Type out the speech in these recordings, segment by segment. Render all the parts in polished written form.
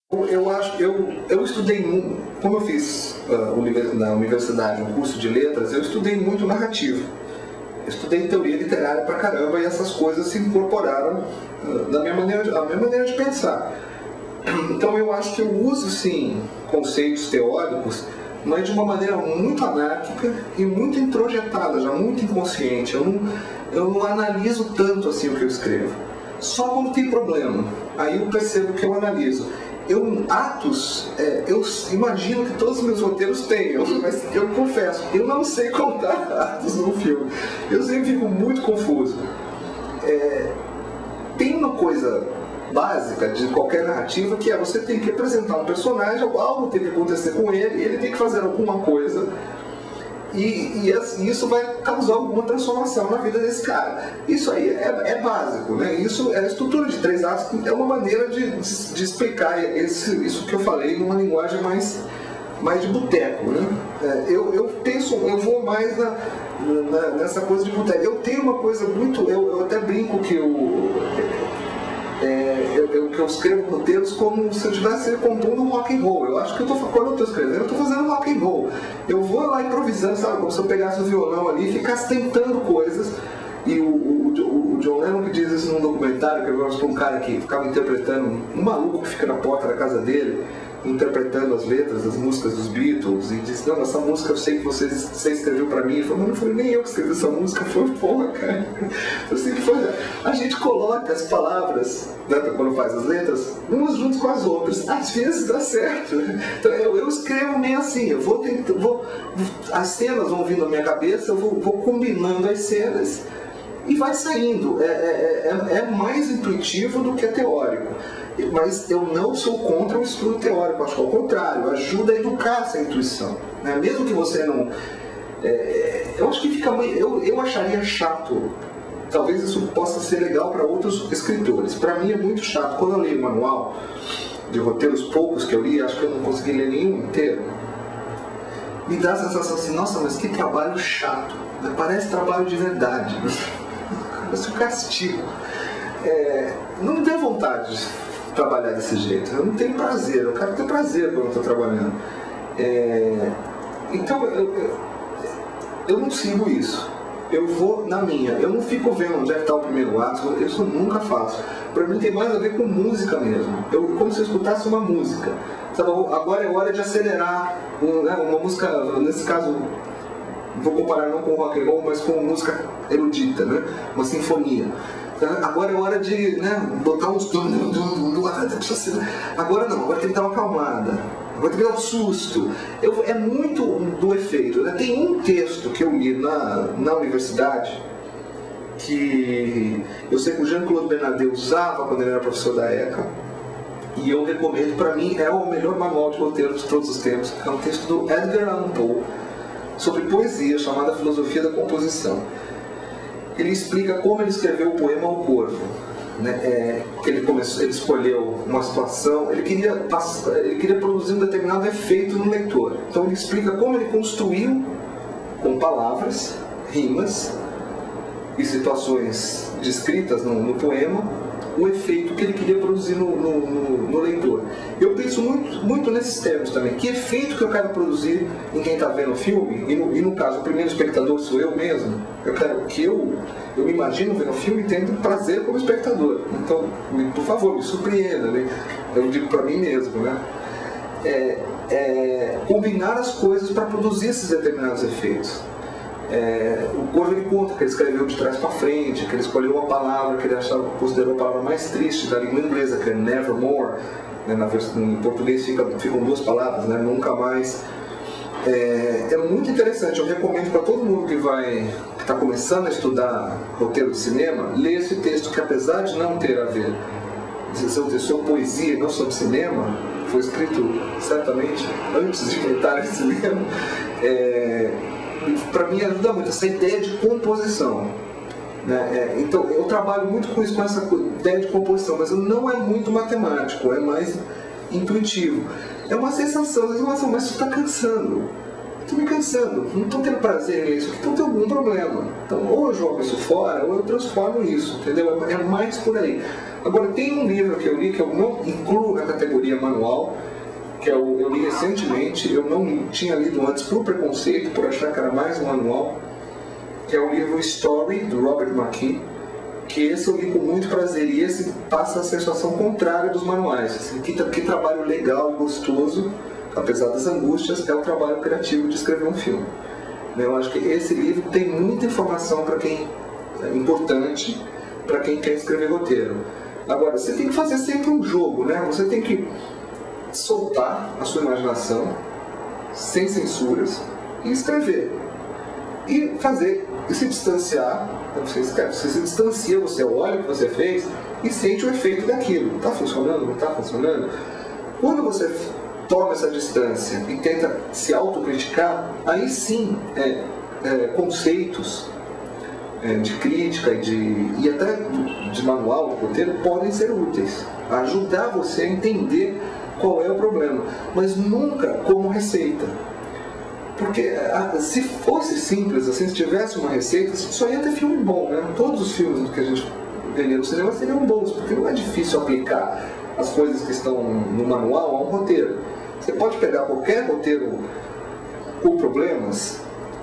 Eu estudei, como eu fiz na universidade um curso de letras, eu estudei muito narrativo. Eu estudei teoria literária pra caramba e essas coisas se incorporaram à minha maneira de pensar. Então eu acho que eu uso sim conceitos teóricos, mas de uma maneira muito anárquica e muito introjetada, já muito inconsciente. Eu não analiso tanto assim o que eu escrevo. Só quando tem problema. Aí eu percebo que eu analiso. Atos, eu imagino que todos os meus roteiros tenham, mas eu confesso, eu não sei contar atos no filme. Eu sempre fico muito confuso. Tem uma coisa básica de qualquer narrativa que é você tem que apresentar um personagem, algo tem que acontecer com ele, ele tem que fazer alguma coisa. E isso vai causar alguma transformação na vida desse cara. Isso aí é básico, né? Isso é a estrutura de 3 atos, é uma maneira de explicar isso que eu falei numa linguagem mais de boteco, né? Eu vou mais nessa coisa de boteco. Eu tenho uma coisa muito... Eu até brinco que eu escrevo roteiros como se eu estivesse compondo um rock and roll. Eu acho que quando eu estou escrevendo, eu estou fazendo rock and roll. Eu vou lá improvisando, sabe? Como se eu pegasse o violão ali e ficasse tentando coisas. E o John Lennon que diz isso num documentário, que eu gosto de um cara que ficava interpretando, um maluco que fica na porta da casa dele, interpretando as letras das músicas dos Beatles, e diz, não, essa música eu sei que você escreveu pra mim. Ele falou, mas não foi nem eu que escrevi essa música, foi porra, cara. Assim, a gente coloca as palavras, né, quando faz as letras, umas juntas com as outras, às vezes dá certo. Então eu escrevo meio assim, as cenas vão vindo na minha cabeça, eu vou combinando as cenas e vai saindo. É mais intuitivo do que teórico. Mas eu não sou contra o estudo teórico, acho que ao contrário, ajuda a educar essa intuição, né? Mesmo que você não... eu acho que fica meio... Eu acharia chato, talvez isso possa ser legal para outros escritores. Para mim é muito chato, quando eu leio o manual de roteiros poucos que eu li, acho que eu não consegui ler nenhum inteiro, me dá a sensação assim, nossa, mas que trabalho chato, né? Parece trabalho de verdade, parece um castigo. Não deu vontade de trabalhar desse jeito, eu não tenho prazer, eu quero ter prazer quando eu estou trabalhando. Então eu não sigo isso, eu vou na minha, eu não fico vendo onde é que está o primeiro ato, isso eu nunca faço. Para mim tem mais a ver com música mesmo, como se eu escutasse uma música. Sabe, agora é hora de acelerar, uma música, nesse caso, vou comparar não com rock and roll, mas com música erudita, né? Uma sinfonia. Agora é hora de, né, botar uns... Agora não, agora tem que dar uma acalmada. Agora tem que dar um susto. É muito do efeito, né? Tem um texto que eu li na universidade, que eu sei que o Jean-Claude Bernardet usava quando ele era professor da ECA, e eu recomendo, para mim é o melhor manual de roteiro de todos os tempos. É um texto do Edgar Allan Poe, sobre poesia, chamada Filosofia da Composição. Ele explica como ele escreveu o poema O Corvo, né? Ele escolheu uma situação, ele queria produzir um determinado efeito no leitor. Então ele explica como ele construiu, com palavras, rimas e situações descritas no poema, o efeito que ele queria produzir no leitor. Eu penso muito nesses termos também. Que efeito que eu quero produzir em quem está vendo o filme? E no caso, o primeiro espectador sou eu mesmo. Eu quero que eu me imagino vendo o filme e tendo prazer como espectador. Então, por favor, me surpreenda, né? Eu digo para mim mesmo, né? Combinar as coisas para produzir esses determinados efeitos. O Corvo, ele conta que ele escreveu de trás para frente, que ele escolheu uma palavra que ele considerou a palavra mais triste da língua inglesa, que é nevermore, né? Em português ficam 2 palavras, né? Nunca mais. É muito interessante, eu recomendo para todo mundo que está começando a estudar roteiro de cinema, ler esse texto, que apesar de não ter a ver, de ser um texto sobre poesia e não sobre cinema, foi escrito certamente antes de entrar em cinema. Para mim ajuda muito essa ideia de composição, né? Então eu trabalho muito com isso, com essa ideia de composição, mas não é muito matemático, é mais intuitivo. É uma sensação, mas isso está cansando, estou me cansando, não estou tendo prazer nisso, então tem algum problema. Então ou eu jogo isso fora ou eu transformo isso, entendeu? É mais por aí. Agora, tem um livro que eu li que eu não incluo na categoria manual, que eu li recentemente, eu não tinha lido antes por preconceito, por achar que era mais um manual, que é o livro Story, do Robert McKee, que esse eu li com muito prazer, e esse passa a sensação contrária dos manuais. Assim, que trabalho legal e gostoso, apesar das angústias, é o trabalho criativo de escrever um filme. Eu acho que esse livro tem muita informação para quem é importante, para quem quer escrever roteiro. Agora, você tem que fazer sempre um jogo, né? Você tem que soltar a sua imaginação, sem censuras, e escrever. E fazer, e se distanciar, você escreve, você se distancia, você olha o que você fez e sente o efeito daquilo. Está funcionando? Não está funcionando? Quando você toma essa distância e tenta se autocriticar, aí sim conceitos de crítica e até de manual, de roteiro, podem ser úteis, ajudar você a entender qual é o problema, mas nunca como receita. Porque se fosse simples, assim, se tivesse uma receita, só ia ter filme bom, né? Todos os filmes que a gente veria no cinema seriam bons, porque não é difícil aplicar as coisas que estão no manual a um roteiro. Você pode pegar qualquer roteiro com problemas,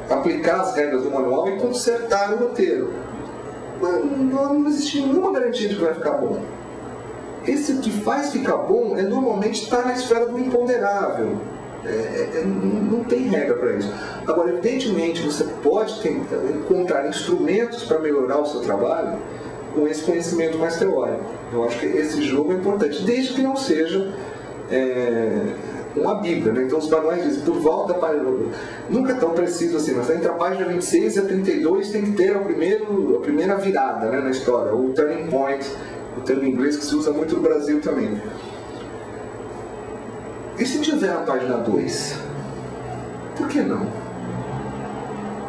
aplicar as regras do manual e consertar o roteiro. Mas não existe nenhuma garantia de que vai ficar bom. Esse que faz ficar bom normalmente está na esfera do imponderável. Não tem regra para isso. Agora, evidentemente, você pode tentar encontrar instrumentos para melhorar o seu trabalho com esse conhecimento mais teórico. Eu acho que esse jogo é importante, desde que não seja uma bíblia, né? Então os manuais dizem, por volta da página, nunca é tão preciso assim, mas entre a página 26 e a 32 tem que ter a primeira virada, né, na história, o turning point, o termo em inglês que se usa muito no Brasil também. E se tiver a página 2? Por que não?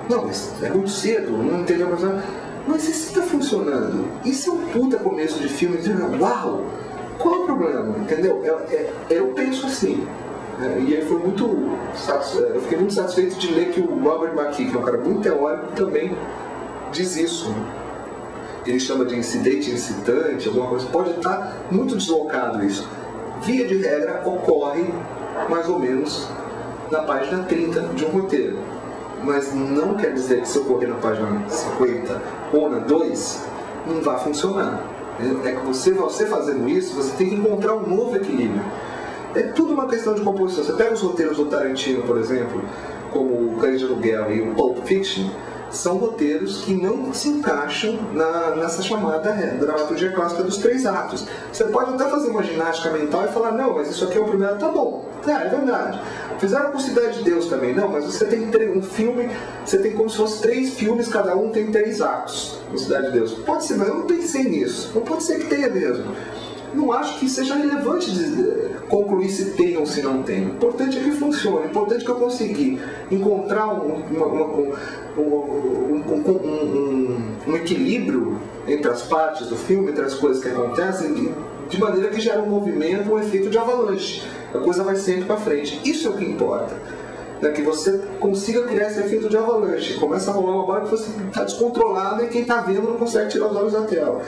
Não, mas é muito cedo, não entendeu? Mas e se está funcionando? E se é um puta começo de filme? Uau! Qual é o problema? Entendeu? Eu penso assim. E aí foi eu fiquei muito satisfeito de ler que o Robert McKee, que é um cara muito teórico, também diz isso. Ele chama de incidente incitante, alguma coisa. Pode estar muito deslocado isso. Via de regra, ocorre mais ou menos na página 30 de um roteiro. Mas não quer dizer que se ocorrer na página 50 ou na 2, não vai funcionar. É que você fazendo isso, você tem que encontrar um novo equilíbrio. É tudo uma questão de composição. Você pega os roteiros do Tarantino, por exemplo, como o Cães de Aluguel e o Pulp Fiction, são roteiros que não se encaixam nessa chamada dramaturgia clássica dos 3 atos. Você pode até fazer uma ginástica mental e falar, não, mas isso aqui é o primeiro, tá bom. É verdade. Fizeram com Cidade de Deus também, não, mas você tem um filme, você tem como se fosse 3 filmes, cada um tem 3 atos no Cidade de Deus. Pode ser, mas eu não pensei nisso. Não pode ser que tenha mesmo. Não acho que seja relevante concluir se tem ou se não tem. O importante é que funcione. O importante é que eu consegui encontrar um equilíbrio entre as partes do filme, entre as coisas que acontecem, de maneira que gera um movimento, um efeito de avalanche. A coisa vai sempre para frente. Isso é o que importa. Que você consiga criar esse efeito de avalanche. Começa a rolar uma bola que você está descontrolada e quem está vendo não consegue tirar os olhos da tela.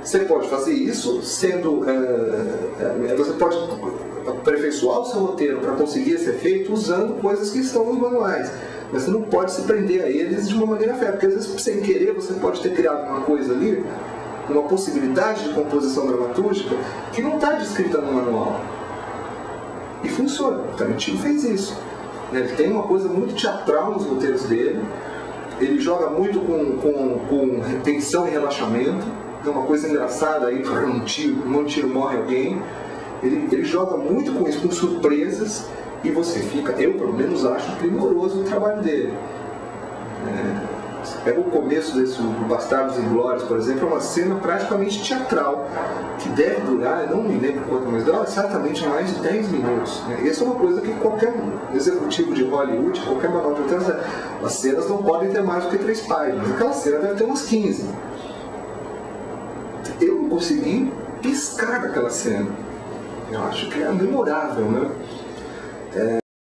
Você pode fazer isso sendo... você pode aperfeiçoar o seu roteiro para conseguir esse efeito usando coisas que estão nos manuais. Mas você não pode se prender a eles de uma maneira férrea, porque às vezes, sem querer, você pode ter criado uma coisa ali, uma possibilidade de composição dramatúrgica, que não está descrita no manual. E funciona. O Tarantino fez isso. Ele tem uma coisa muito teatral nos roteiros dele, ele joga muito com tensão e relaxamento. É uma coisa engraçada aí, num tiro morre alguém. Ele joga muito com isso, com surpresas, e você fica, eu pelo menos acho primoroso o trabalho dele. Você pega o começo do Bastardos Inglórios, por exemplo, é uma cena praticamente teatral, que deve durar, eu não me lembro quanto, mas dura certamente mais de 10 minutos. E essa é uma coisa que qualquer executivo de Hollywood, qualquer manual de roteiro, as cenas não podem ter mais do que 3 páginas. Aquela cena deve ter umas 15. Eu não consegui piscar daquela cena. Eu acho que é memorável, né?